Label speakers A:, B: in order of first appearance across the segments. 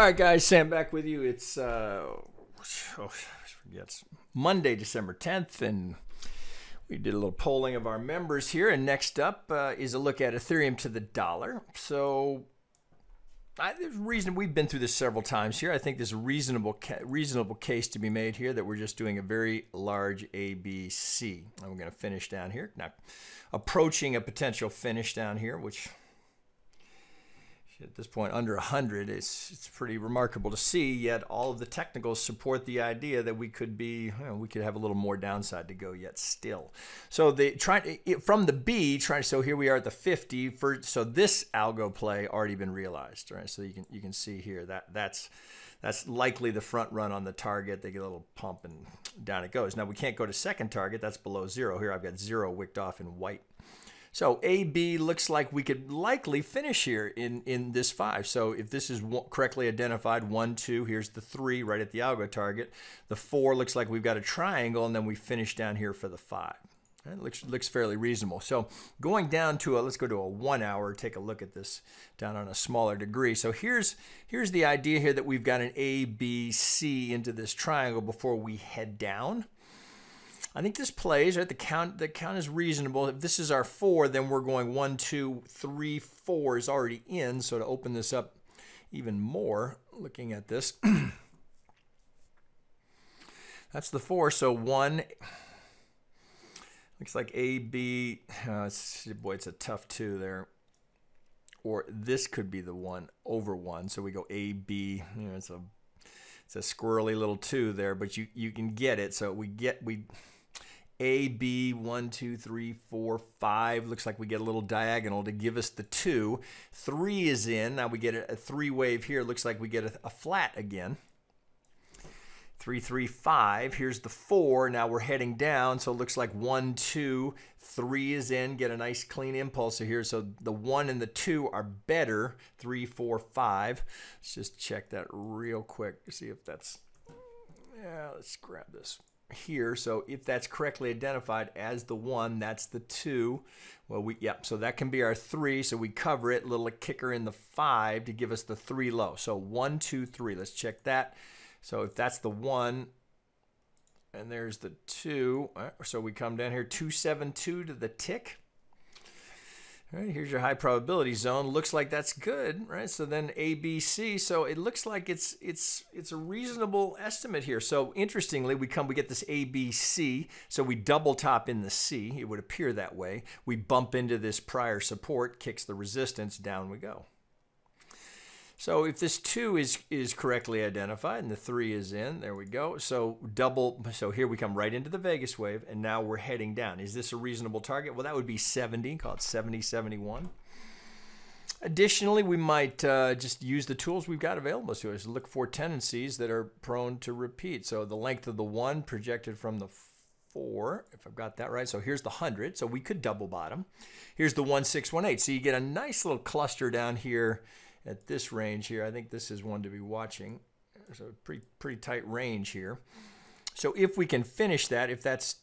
A: All right, guys, Sam back with you. It's it's Monday, December 10th, and we did a little polling of our members here. And next up is a look at Ethereum to the dollar. So there's a reason we've been through this several times here. I think there's a reasonable case to be made here that we're just doing a very large ABC. And we're going to finish down here. Now, approaching a potential finish down here, which at this point under 100, it's pretty remarkable to see. Yet all of the technicals support the idea that we could be, we could have a little more downside to go yet still. So they from the B, so here we are at the 50. So this algo play already been realized, right? So you can see here that's likely the front run on the target. They get a little pump and down it goes. Now we can't go to second target. That's below zero. Here I've got zero wicked off in white. So AB looks like we could likely finish here in this 5. So if this is correctly identified, 1, 2, here's the 3 right at the algo target. The 4 looks like we've got a triangle, and then we finish down here for the 5. It looks fairly reasonable. So going down to let's go to a 1 hour, take a look at this down on a smaller degree. So here's the idea here that we've got an ABC into this triangle before we head down. I think this plays, right? The count is reasonable. If this is our 4, then we're going 1, 2, 3, 4 is already in. So to open this up even more, looking at this, that's the 4. So 1, looks like AB, boy, it's a tough 2 there. Or this could be the 1 over 1. So we go AB, it's a squirrely little 2 there, but you can get it. So we A, B, 1, 2, 3, 4, 5. Looks like we get a little diagonal to give us the 2. 3 is in. Now we get a 3 wave here. Looks like we get a flat again. 3, 3, 5. Here's the 4. Now we're heading down. So it looks like 1, 2, 3 is in. Get a nice clean impulse here. So the 1 and the 2 are better. 3, 4, 5. Let's just check that real quick to see if that's... Yeah, let's grab this here. So if that's correctly identified as the 1, that's the 2. Well, so that can be our 3. So we cover it, little kicker in the 5 to give us the 3 low. So 1, 2, 3. Let's check that. So if that's the 1, and there's the 2, so we come down here 272 to the tick. All right, here's your high probability zone. Looks like that's good, right? So then ABC. So it looks like it's a reasonable estimate here. So interestingly, we get this ABC. So we double top in the C. It would appear that way. We bump into this prior support, kicks the resistance, down we go. So if this 2 is correctly identified and the 3 is in, there we go. So here we come right into the Vegas wave, and now we're heading down. Is this a reasonable target? Well, that would be 70, call it 70, 71. Additionally, we might just use the tools we've got available to us. Look for tendencies that are prone to repeat. So the length of the 1 projected from the 4, if I've got that right. So here's the 100, so we could double bottom. Here's the 1618. So you get a nice little cluster down here at this range here. I think this is one to be watching. There's a pretty tight range here. So if we can finish that, if that's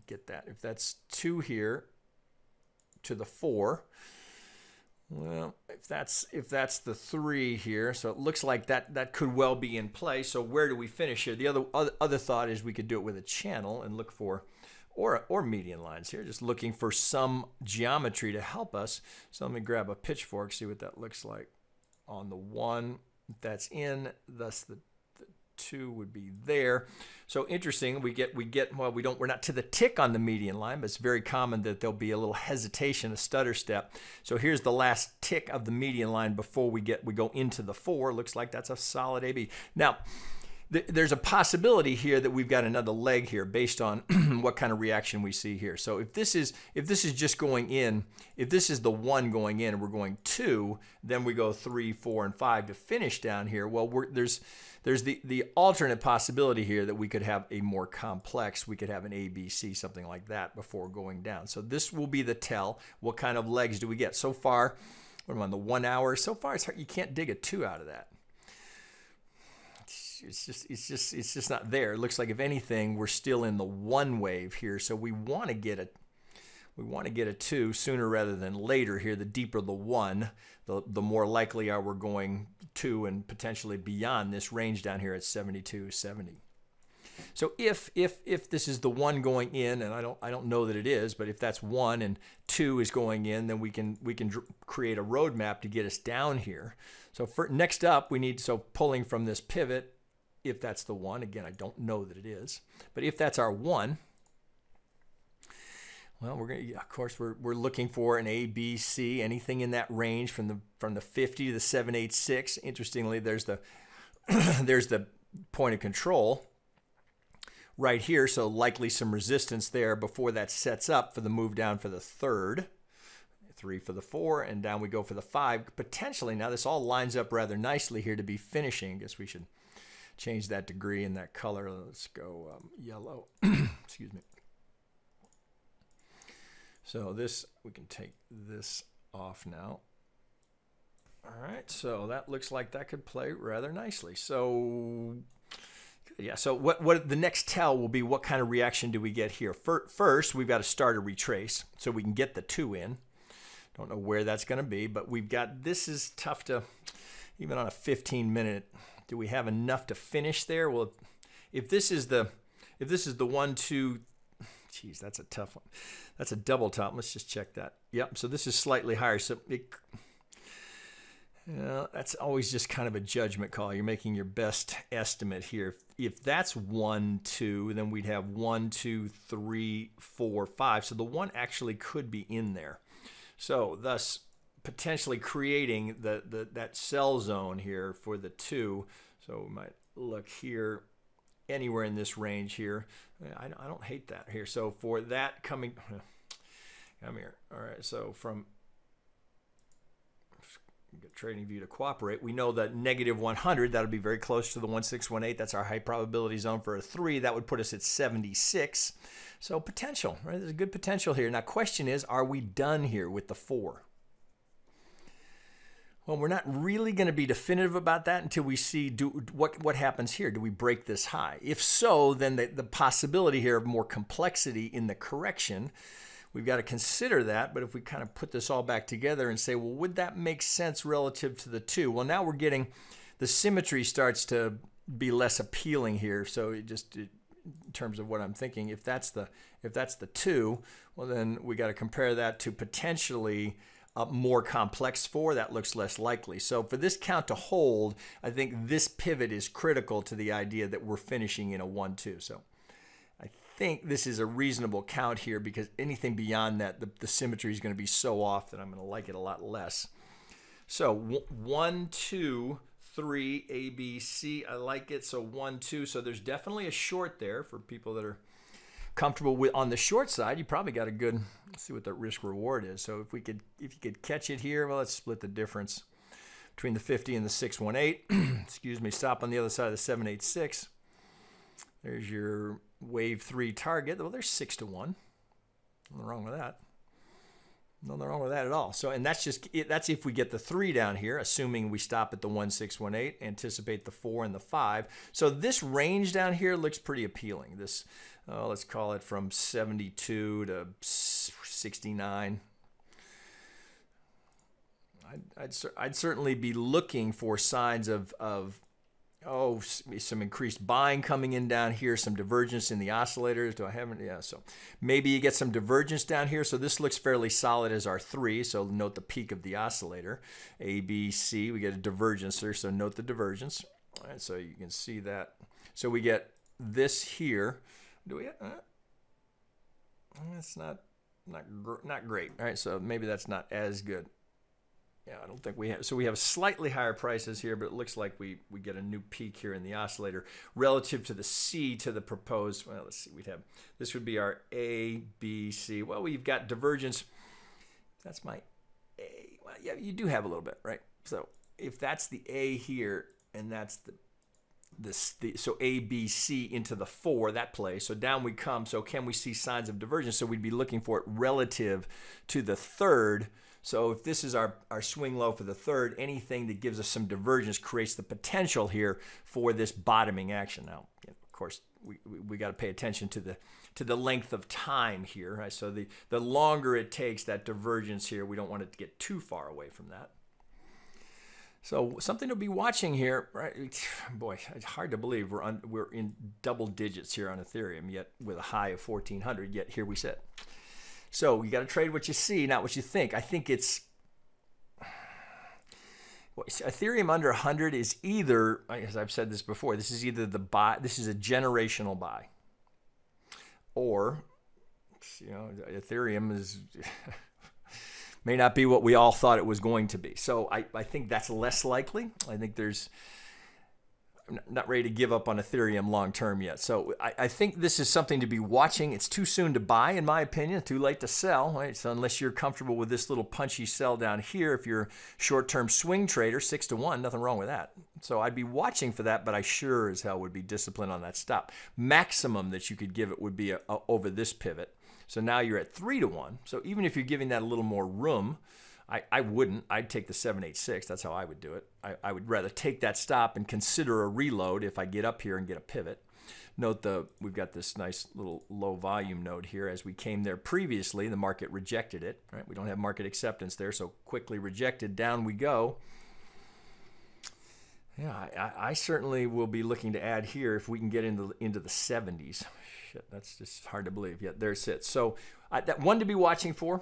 A: if that's 2 here to the 4, well, if that's the 3 here, so it looks like that could well be in play. So where do we finish here? The other thought is we could do it with a channel and look for or median lines here, just looking for some geometry to help us. So let me grab a pitchfork, see what that looks like. On the 1, that's in, thus the 2 would be there. So interesting, we're not to the tick on the median line, but it's very common that there'll be a little hesitation, a stutter step. So here's the last tick of the median line before we go into the 4. Looks like that's a solid AB. Now, there's a possibility here that we've got another leg here based on what kind of reaction we see here. So if this is just going in, if this is the 1 going in and we're going 2, then we go 3, 4, and 5 to finish down here. Well, there's the alternate possibility here that we could have a more complex, we could have an ABC, something like that before going down. So this will be the tell. What kind of legs do we get? So far, what am I on the 1 hour? So far, it's hard. You can't dig a 2 out of that. It's just not there. It looks like if anything, we're still in the 1 wave here. So we want to get we want to get a 2 sooner rather than later here. The deeper the 1, the more likely are we're going 2 and potentially beyond this range down here at 72.70. So if this is the 1 going in, and I don't know that it is, but if that's 1 and 2 is going in, then we can create a roadmap to get us down here. So next up, we need, so pulling from this pivot, if that's the 1, again, I don't know that it is, but if that's our 1, well, we're going to, of course, we're looking for an A, B, C, anything in that range from the 50 to the 786. Interestingly, there's the there's the point of control right here, so likely some resistance there before that sets up for the move down for the 3rd. 3 for the 4, and down we go for the 5. Potentially, now this all lines up rather nicely here to be finishing. I guess we should change that degree and that color. Let's go yellow. Excuse me. So this, we can take this off now. All right, so that looks like that could play rather nicely. So yeah, so what the next tell will be, what kind of reaction do we get here? First, we've got to start a retrace so we can get the 2 in. Don't know where that's going to be, but we've got, this is tough to, even on a 15-minute, do we have enough to finish there? Well, if this is the 1, 2, geez, that's a tough one. That's a double top. Let's just check that. Yep, so this is slightly higher. So that's always just kind of a judgment call. You're making your best estimate here. If that's 1, 2, then we'd have 1, 2, 3, 4, 5. So the 1 actually could be in there. So thus potentially creating that sell zone here for the 2. So we might look here anywhere in this range here. I don't hate that here. So for that coming, come here. All right, so from get trading view to cooperate, we know that negative 100, that'll be very close to the 1618. That's our high probability zone for a 3. That would put us at 76. So potential, right? There's a good potential here. Now, question is, are we done here with the 4? Well, we're not really going to be definitive about that until we see what happens here. Do we break this high? If so, then the possibility here of more complexity in the correction, we've got to consider that. But if we kind of put this all back together and say, well, would that make sense relative to the 2? Well, now we're getting, the symmetry starts to be less appealing here. So in terms of what I'm thinking, if that's the 2, well, then we got to compare that to potentially a more complex 4. That looks less likely. So for this count to hold, I think this pivot is critical to the idea that we're finishing in a 1, 2. So I think this is a reasonable count here, because anything beyond that, the symmetry is going to be so off that I'm going to like it a lot less. So 1, 2, 3, A, B, C. I like it. So 1, 2. So there's definitely a short there for people that are comfortable with. On the short side, you probably got a good, let's see what the risk reward is. So if you could catch it here, well, let's split the difference between the 50 and the 618. Excuse me, stop on the other side of the 786. There's your wave 3 target. Well, there's 6 to 1. Nothing wrong with that. Nothing wrong with that at all. So, and that's just it. That's if we get the 3 down here, assuming we stop at the 1618, anticipate the 4 and the 5. So this range down here looks pretty appealing. This, let's call it from 72 to 69. I'd certainly be looking for signs of some increased buying coming in down here, some divergence in the oscillators. Do I have it? Yeah, so maybe you get some divergence down here. So this looks fairly solid as our 3. So note the peak of the oscillator. A, B, C, we get a divergence there. So note the divergence. All right, so you can see that. So we get this here. Do we? That's not great. All right, so maybe that's not as good. Yeah, I don't think we have. So we have slightly higher prices here, but it looks like we get a new peak here in the oscillator relative to the C to the proposed. Well, let's see. This would be our A, B, C. Well, we've got divergence. That's my A. Well, yeah, you do have a little bit, right? So if that's the A here, and that's so A, B, C into the 4, that plays. So down we come. So can we see signs of divergence? So we'd be looking for it relative to the 3rd. So if this is our swing low for the 3rd, anything that gives us some divergence creates the potential here for this bottoming action. Now, of course, we got to pay attention to the length of time here. Right? So the longer it takes, that divergence here, we don't want it to get too far away from that. So something to be watching here, right? Boy, it's hard to believe we're in double digits here on Ethereum, yet with a high of 1,400. Yet here we sit. So you got to trade what you see, not what you think. I think it's Ethereum under 100 is either, as I've said this before, this is either the buy. This is a generational buy, or Ethereum is. May not be what we all thought it was going to be. So I think that's less likely. I think I'm not ready to give up on Ethereum long term yet. So I think this is something to be watching. It's too soon to buy, in my opinion, too late to sell. Right? So unless you're comfortable with this little punchy sell down here, if you're a short-term swing trader, 6-to-1, nothing wrong with that. So I'd be watching for that, but I sure as hell would be disciplined on that stop. Maximum that you could give it would be over this pivot. So now you're at 3-to-1. So even if you're giving that a little more room, I wouldn't. I'd take the 786. That's how I would do it. I would rather take that stop and consider a reload if I get up here and get a pivot. Note we've got this nice little low volume node here. As we came there previously, the market rejected it. Right? We don't have market acceptance there, so quickly rejected. Down we go. Yeah, I certainly will be looking to add here if we can get into the 70s. Shit, that's just hard to believe. Yeah, there it sits. So that one to be watching for.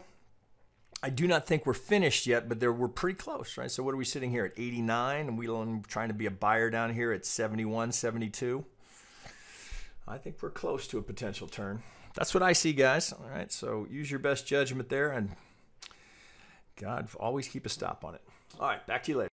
A: I do not think we're finished yet, but we're pretty close, right? So what are we sitting here at 89, and we're trying to be a buyer down here at 71, 72. I think we're close to a potential turn. That's what I see, guys. All right, so use your best judgment there, and God, always keep a stop on it. All right, back to you later.